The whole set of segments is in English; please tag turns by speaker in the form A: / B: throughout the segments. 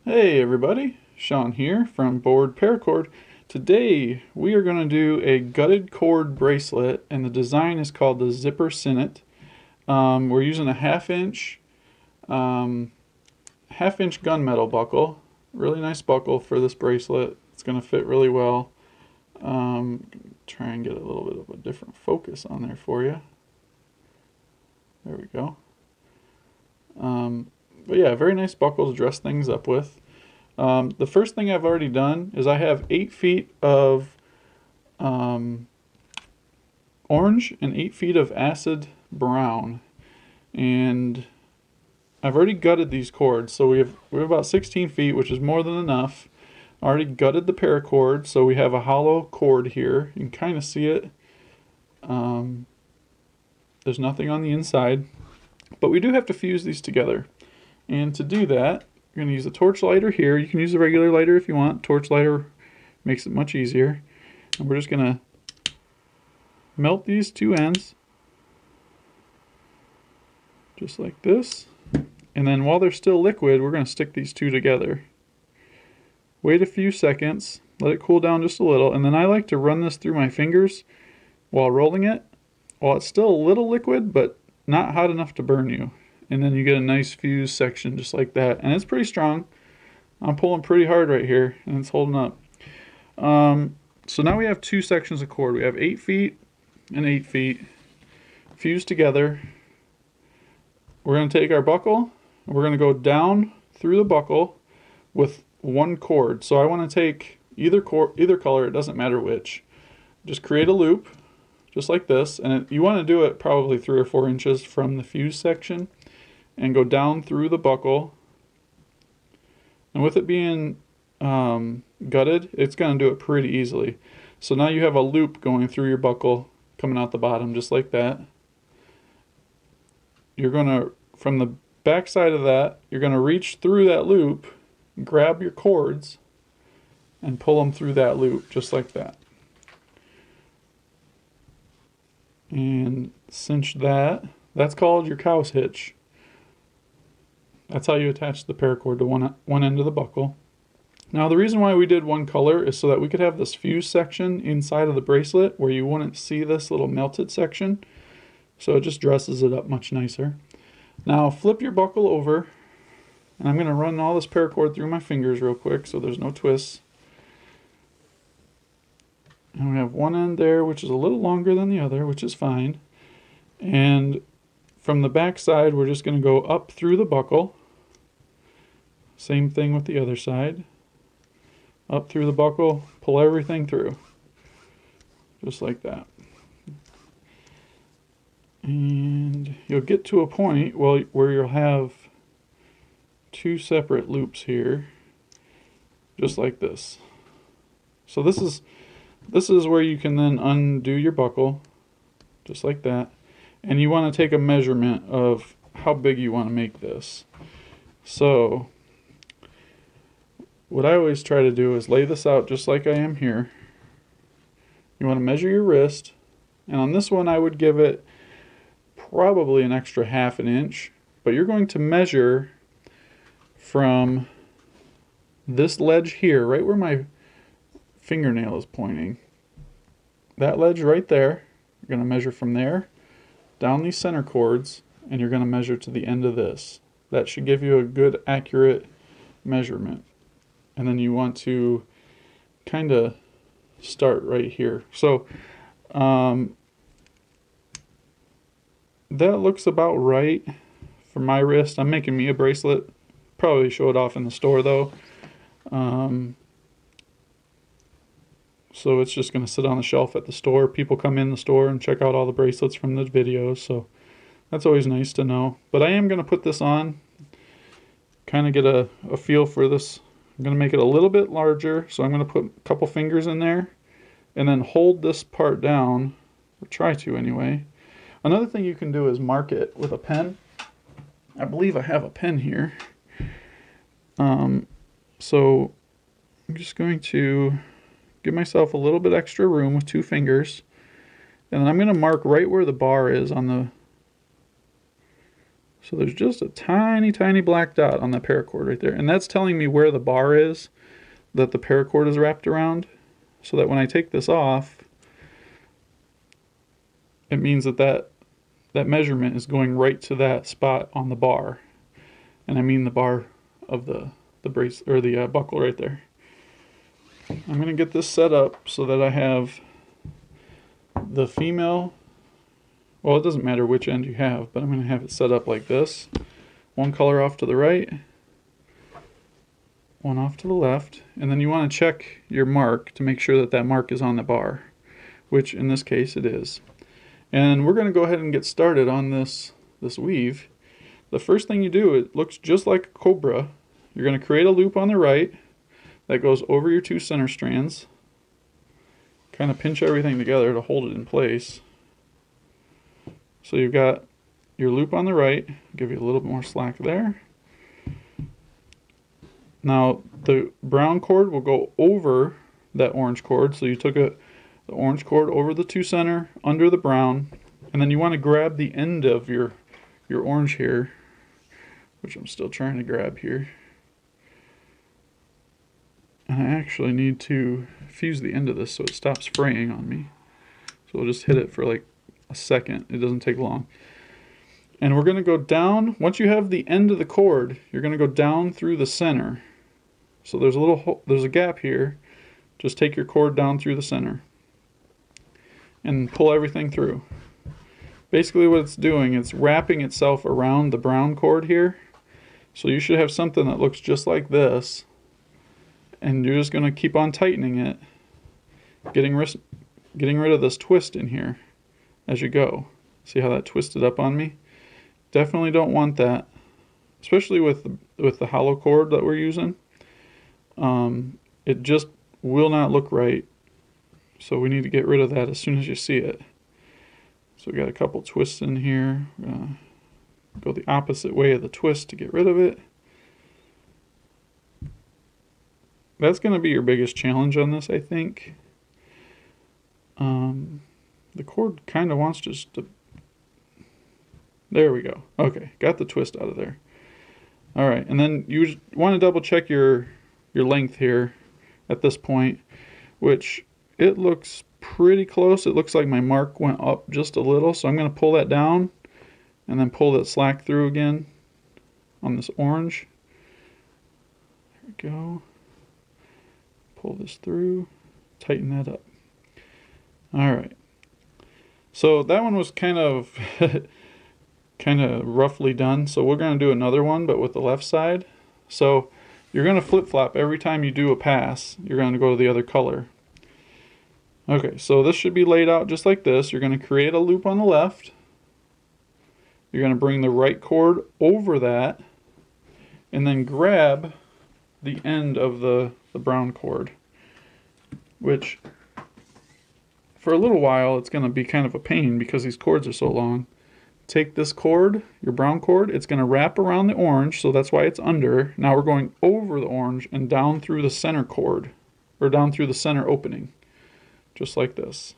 A: Hey everybody, Sean here from BoredParacord. Today we are going to do a gutted cord bracelet, and the design is called the Zipper Sinnet. We're using a half-inch gunmetal buckle. Really nice buckle for this bracelet. It's going to fit really well. Try and get a little bit of a different focus on there for you. There we go. But yeah, very nice buckle to dress things up with. The first thing I've already done is I have 8 feet of orange and 8 feet of acid brown, and I've already gutted these cords. So we have about 16 feet, which is more than enough. I already gutted the paracord, so we have a hollow cord here. You can kind of see it. There's nothing on the inside, but we do have to fuse these together. And to do that, you're going to use a torch lighter here. You can use a regular lighter if you want. Torch lighter makes it much easier. And we're just going to melt these two ends, just like this. And then while they're still liquid, we're going to stick these two together. Wait a few seconds, let it cool down just a little, and then I like to run this through my fingers while rolling it, while it's still a little liquid, but not hot enough to burn you. And then you get a nice fused section just like that. And it's pretty strong. I'm pulling pretty hard right here, and it's holding up. So now we have two sections of cord. We have 8 feet and 8 feet fused together. We're going to take our buckle, and we're going to go down through the buckle with one cord. So I want to take either color, it doesn't matter which. Just create a loop, just like this. And you want to do it probably 3 or 4 inches from the fuse section, and go down through the buckle. And with it being gutted, it's going to do it pretty easily. So now you have a loop going through your buckle, coming out the bottom, just like that. You're going to, from the back side of that, you're going to reach through that loop, grab your cords, and pull them through that loop, just like that. And cinch that. That's called your cow's hitch. That's how you attach the paracord to one end of the buckle. Now the reason why we did one color is so that we could have this fuse section inside of the bracelet where you wouldn't see this little melted section. So it just dresses it up much nicer. Now flip your buckle over, and I'm going to run all this paracord through my fingers real quick so there's no twists. And we have one end there which is a little longer than the other, which is fine. And from the back side, we're just going to go up through the buckle. Same thing with the other side. Up through the buckle, pull everything through. Just like that. And you'll get to a point where you'll have 2 separate loops here. Just like this. So this is where you can then undo your buckle. Just like that. And you want to take a measurement of how big you want to make this. So what I always try to do is lay this out just like I am here. You want to measure your wrist, and on this one I would give it probably an extra 1/2 inch, but you're going to measure from this ledge here, right where my fingernail is pointing. That ledge right there, you're going to measure from there down these center cords, and you're going to measure to the end of this. That should give you a good accurate measurement. And then you want to kind of start right here. So that looks about right for my wrist. I'm making me a bracelet. Probably show it off in the store though. So it's just going to sit on the shelf at the store. People come in the store and check out all the bracelets from the videos. So that's always nice to know. But I am going to put this on, kind of get a feel for this. I'm going to make it a little bit larger. So I'm going to put a couple fingers in there and then hold this part down, or try to anyway. Another thing you can do is mark it with a pen. I believe I have a pen here. So I'm just going to give myself a little bit extra room with 2 fingers, and then I'm going to mark right where the bar is on the So there's just a tiny, tiny black dot on that paracord right there. And that's telling me where the bar is that the paracord is wrapped around. So that when I take this off, it means that that measurement is going right to that spot on the bar. And I mean the bar of the brace or the buckle right there. I'm going to get this set up so that I have the female. Well, it doesn't matter which end you have, but I'm going to have it set up like this. One color off to the right, one off to the left, and then you want to check your mark to make sure that that mark is on the bar, which in this case it is. And we're going to go ahead and get started on this weave. The first thing you do, it looks just like a cobra. You're going to create a loop on the right that goes over your 2 center strands. Kind of pinch everything together to hold it in place. So you've got your loop on the right, give you a little bit more slack there. Now the brown cord will go over that orange cord. So you took the orange cord over the 2 center, under the brown, and then you want to grab the end of your orange here, which I'm still trying to grab here. And I actually need to fuse the end of this so it stops fraying on me. So we'll just hit it for like a second. It doesn't take long. And we're going to go down. Once you have the end of the cord, you're going to go down through the center. So there's a gap here. Just take your cord down through the center and pull everything through. Basically what it's doing, it's wrapping itself around the brown cord here. So you should have something that looks just like this. And you're just going to keep on tightening it, getting rid of this twist in here as you go. See how that twisted up on me? Definitely don't want that, especially with the hollow cord that we're using. It just will not look right. So we need to get rid of that as soon as you see it. So we got a couple twists in here. We're gonna go the opposite way of the twist to get rid of it. That's going to be your biggest challenge on this, I think. The cord kind of wants just to... There we go. Okay, got the twist out of there. All right, and then you want to double check your length here at this point, which it looks pretty close. It looks like my mark went up just a little, so I'm going to pull that down and then pull that slack through again on this orange. There we go. Pull this through, tighten that up. All right. So that one was kind of roughly done. So we're going to do another one, but with the left side. So you're going to flip-flop every time you do a pass. You're going to go to the other color. Okay, so this should be laid out just like this. You're going to create a loop on the left. You're going to bring the right cord over that, and then grab the end of the brown cord, which for a little while it's going to be kind of a pain because these cords are so long. Take this cord, your brown cord, it's going to wrap around the orange, so that's why it's under. Now we're going over the orange and down through the center cord, or down through the center opening, just like this.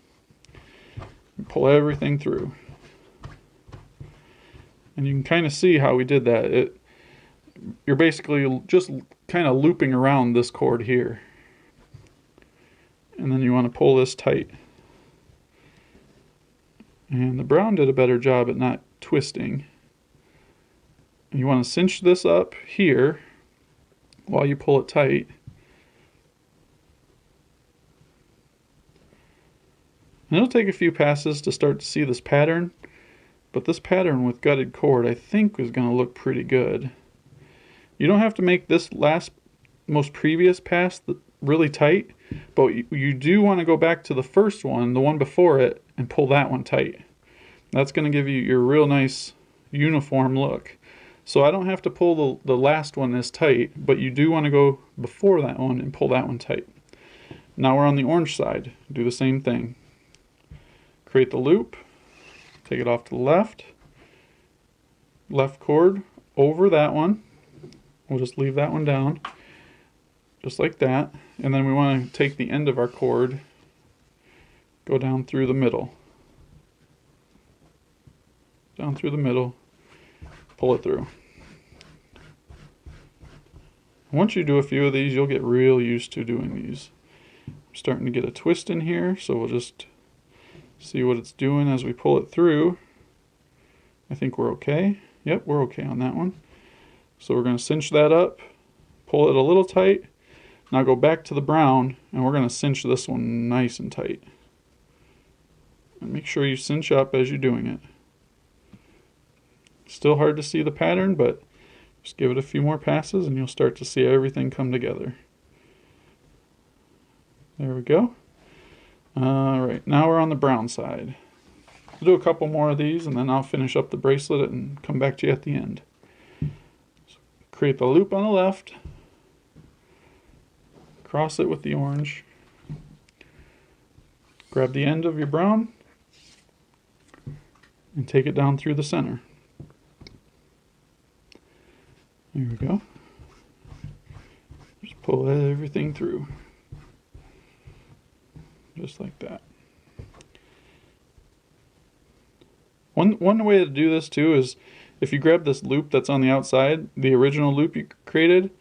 A: And pull everything through. And you can kind of see how we did that. You're basically just kind of looping around this cord here. And then you want to pull this tight. And the brown did a better job at not twisting. And you want to cinch this up here while you pull it tight. And it'll take a few passes to start to see this pattern. But this pattern with gutted cord I think is going to look pretty good. You don't have to make this most previous pass really tight, but you do want to go back to the first one, the one before it, and pull that one tight. That's going to give you your real nice uniform look. So I don't have to pull the last one as tight, but you do want to go before that one and pull that one tight. Now we're on the orange side. Do the same thing. Create the loop, take it off to the left cord over that one. We'll just leave that one down, just like that. And then we want to take the end of our cord, go down through the middle. Down through the middle. pull it through. Once you do a few of these, you'll get real used to doing these. I'm starting to get a twist in here, so we'll just see what it's doing as we pull it through. I think we're okay. Yep, we're okay on that one. So we're going to cinch that up, pull it a little tight. Now go back to the brown, and we're going to cinch this one nice and tight. And make sure you cinch up as you're doing it. Still hard to see the pattern, but just give it a few more passes and you'll start to see everything come together. There we go. Alright, now we're on the brown side. I'll do a couple more of these and then I'll finish up the bracelet and come back to you at the end. So create the loop on the left. Cross it with the orange. Grab the end of your brown and take it down through the center. There we go. Just pull everything through. Just like that. One way to do this too is if you grab this loop that's on the outside, the original loop you created,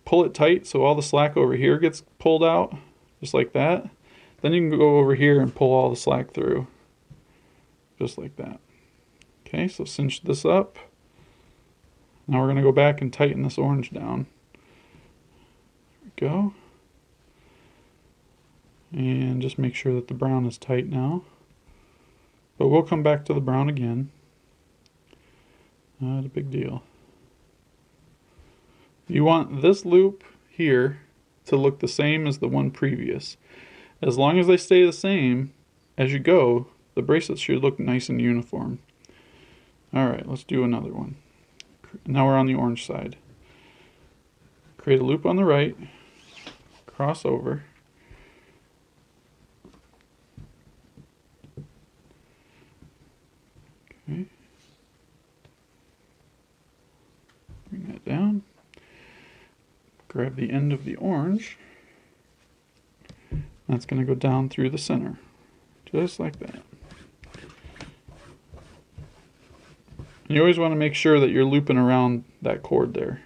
A: pull it tight so all the slack over here gets pulled out, just like that. Then you can go over here and pull all the slack through, just like that. Okay, so cinch this up. Now we're going to go back and tighten this orange down. There we go. And just make sure that the brown is tight now. But we'll come back to the brown again. Not a big deal. You want this loop here to look the same as the one previous. As long as they stay the same as you go, the bracelet should look nice and uniform. Alright, let's do another one. Now we're on the orange side. Create a loop on the right, cross over. Okay. Bring that down. Grab the end of the orange. That's going to go down through the center, just like that. You always want to make sure that you're looping around that cord there.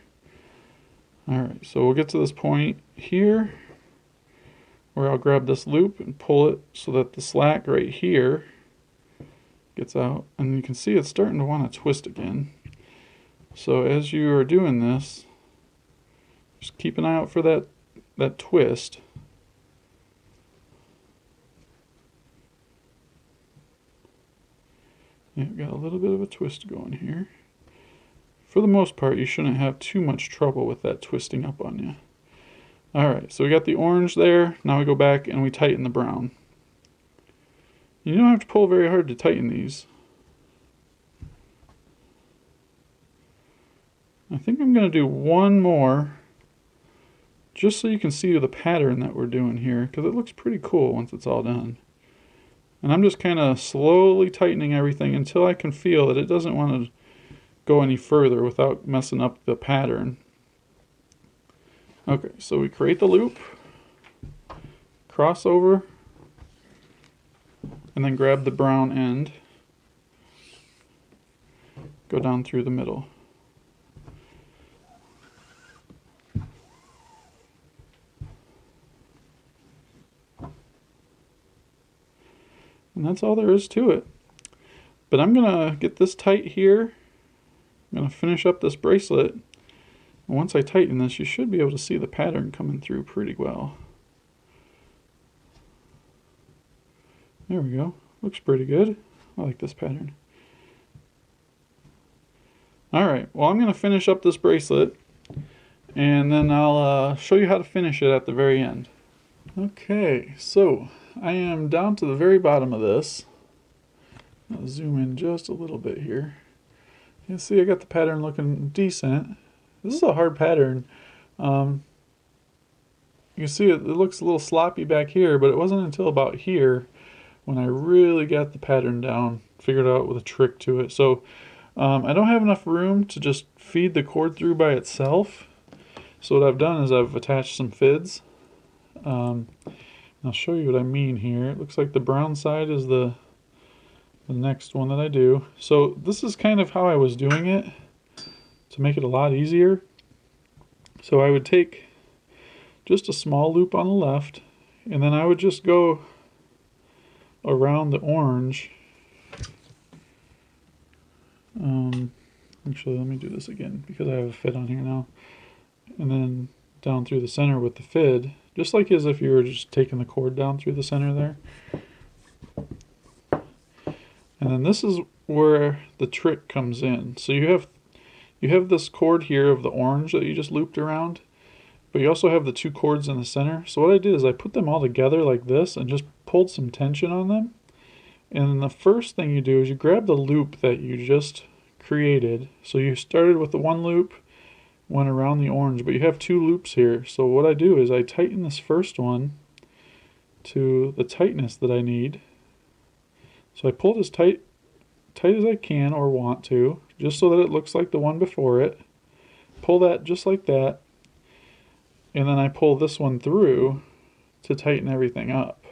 A: Alright, so we'll get to this point here where I'll grab this loop and pull it so that the slack right here gets out. And you can see it's starting to want to twist again. So as you are doing this, just keep an eye out for that twist. Yeah, got a little bit of a twist going here. For the most part, you shouldn't have too much trouble with that twisting up on you. Alright, so we got the orange there. Now we go back and we tighten the brown. You don't have to pull very hard to tighten these. I think I'm going to do one more just so you can see the pattern that we're doing here, because it looks pretty cool once it's all done. And I'm just kind of slowly tightening everything until I can feel that it doesn't want to go any further without messing up the pattern. Okay, so we create the loop, cross over, and then grab the brown end, go down through the middle. And that's all there is to it. But I'm going to get this tight here. I'm going to finish up this bracelet. And once I tighten this, you should be able to see the pattern coming through pretty well. There we go. Looks pretty good. I like this pattern. Alright, well I'm going to finish up this bracelet. And then I'll show you how to finish it at the very end. Okay, so I am down to the very bottom of this. I'll zoom in just a little bit here. You can see I got the pattern looking decent. This is a hard pattern. You can see it looks a little sloppy back here, but it wasn't until about here when I really got the pattern down, figured out with a trick to it. So I don't have enough room to just feed the cord through by itself. So what I've done is I've attached some fids. I'll show you what I mean here. It looks like the brown side is the next one that I do. So this is kind of how I was doing it. to make it a lot easier. So I would take just a small loop on the left, and then I would just go around the orange. Actually, let me do this again because I have a fid on here now. And then down through the center with the fid, just like as if you were just taking the cord down through the center there. And then this is where the trick comes in. So you have this cord here of the orange that you just looped around, but you also have the two cords in the center. So what I did is I put them all together like this and just pulled some tension on them. And the first thing you do is you grab the loop that you just created. So you started with the one loop, went around the orange, but you have two loops here. So what I do is I tighten this first one to the tightness that I need. So I pulled as tight as I can or want to, just so that it looks like the one before it. Pull that just like that. And then I pull this one through to tighten everything up.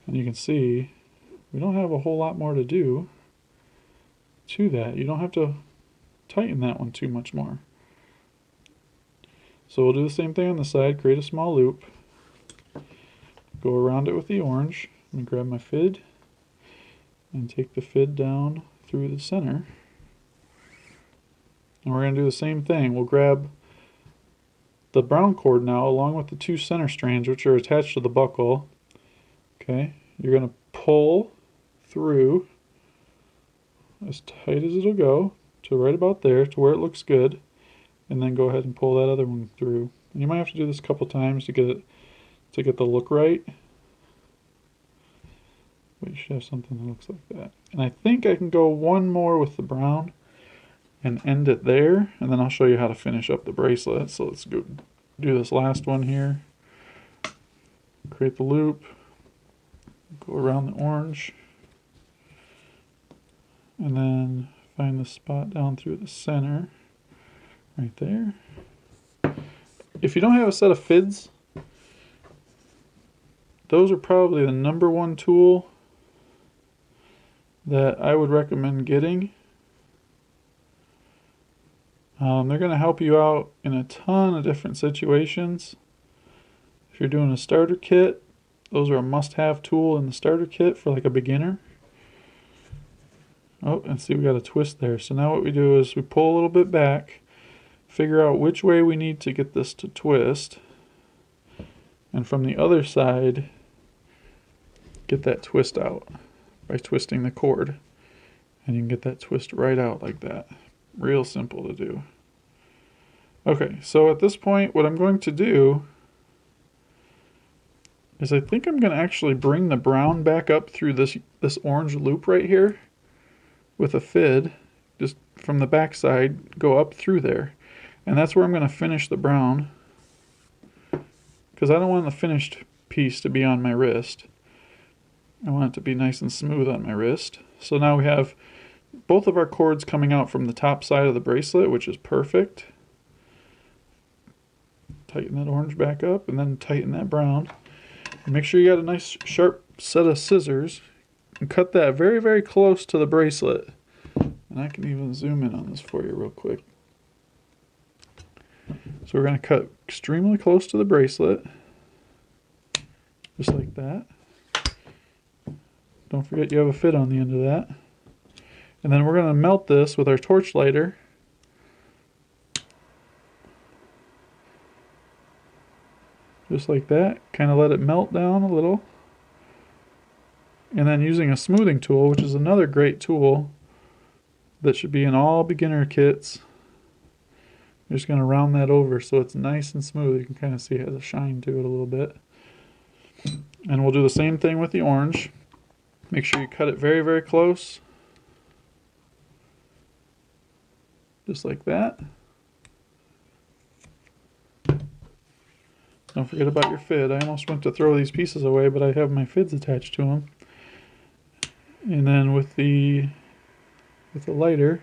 A: And you can see we don't have a whole lot more to do to that. You don't have to tighten that one too much more. So we'll do the same thing on the side, create a small loop, go around it with the orange. Let me grab my fid and take the fid down through the center. And we're going to do the same thing. We'll grab the brown cord now along with the two center strands which are attached to the buckle. Okay, you're going to pull through as tight as it'll go to right about there to where it looks good, and then go ahead and pull that other one through. And you might have to do this a couple times to get the look right. But you should have something that looks like that. And I think I can go one more with the brown and end it there, and then I'll show you how to finish up the bracelet. So let's go do this last one here. Create the loop, go around the orange, and then find the spot down through the center right there. If you don't have a set of fids, those are probably the #1 tool that I would recommend getting. They're going to help you out in a ton of different situations. If you're doing a starter kit, those are a must-have tool in the starter kit for like a beginner. Oh, and see, we got a twist there. So now what we do is we pull a little bit back, figure out which way we need to get this to twist, and from the other side, get that twist out by twisting the cord. And you can get that twist right out like that. Real simple to do. Okay, so at this point, what I'm going to do is I think I'm going to actually bring the brown back up through this orange loop right here with a fid, just from the back side, go up through there. And that's where I'm going to finish the brown, because I don't want the finished piece to be on my wrist. I want it to be nice and smooth on my wrist. So now we have both of our cords coming out from the top side of the bracelet, which is perfect. Tighten that orange back up and then tighten that brown. And make sure you got a nice sharp set of scissors and cut that very, very close to the bracelet. And I can even zoom in on this for you real quick. So we're going to cut extremely close to the bracelet, just like that. Don't forget you have a fid on the end of that. And then we're going to melt this with our torch lighter. Just like that. Kind of let it melt down a little. And then using a smoothing tool, which is another great tool that should be in all beginner kits, you're just going to round that over so it's nice and smooth. You can kind of see it has a shine to it a little bit. And we'll do the same thing with the orange. Make sure you cut it very, very close. Just like that. Don't forget about your fid. I almost went to throw these pieces away, but I have my fids attached to them. And then with the lighter,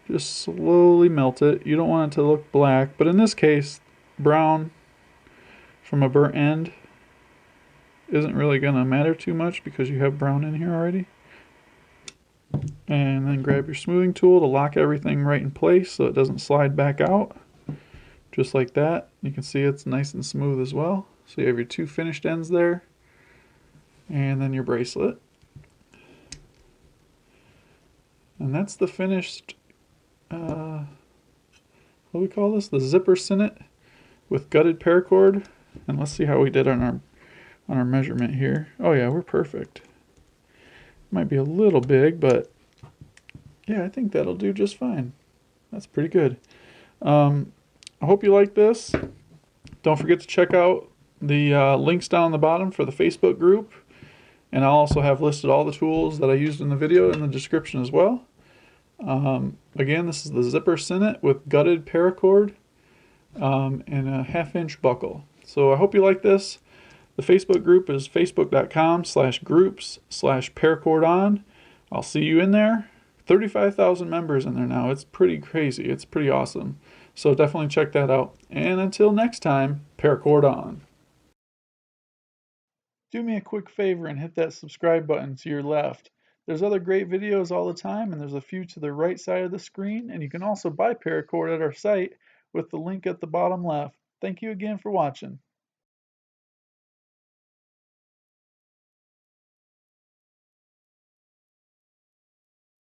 A: just slowly melt it. You don't want it to look black, but in this case, brown from a burnt end isn't really going to matter too much because you have brown in here already. And then grab your smoothing tool to lock everything right in place so it doesn't slide back out. Just like that. You can see it's nice and smooth as well. So you have your two finished ends there. And then your bracelet. And that's the finished, what do we call this? The zipper Sinnet with gutted paracord. And let's see how we did on our measurement here. Oh yeah, we're perfect. Might be a little big, but yeah, I think that'll do just fine. That's pretty good. I hope you like this. Don't forget to check out the links down the bottom for the Facebook group. And I'll also have listed all the tools that I used in the video in the description as well. Again, this is the zipper Sinnet with gutted paracord and a 1/2 inch buckle. So I hope you like this. The Facebook group is facebook.com/groups/paracordon. I'll see you in there. 35,000 members in there now. It's pretty crazy. It's pretty awesome. So definitely check that out. And until next time, paracord on. Do me a quick favor and hit that subscribe button to your left. There's other great videos all the time, and there's a few to the right side of the screen, and you can also buy Paracord at our site with the link at the bottom left. Thank you again for watching.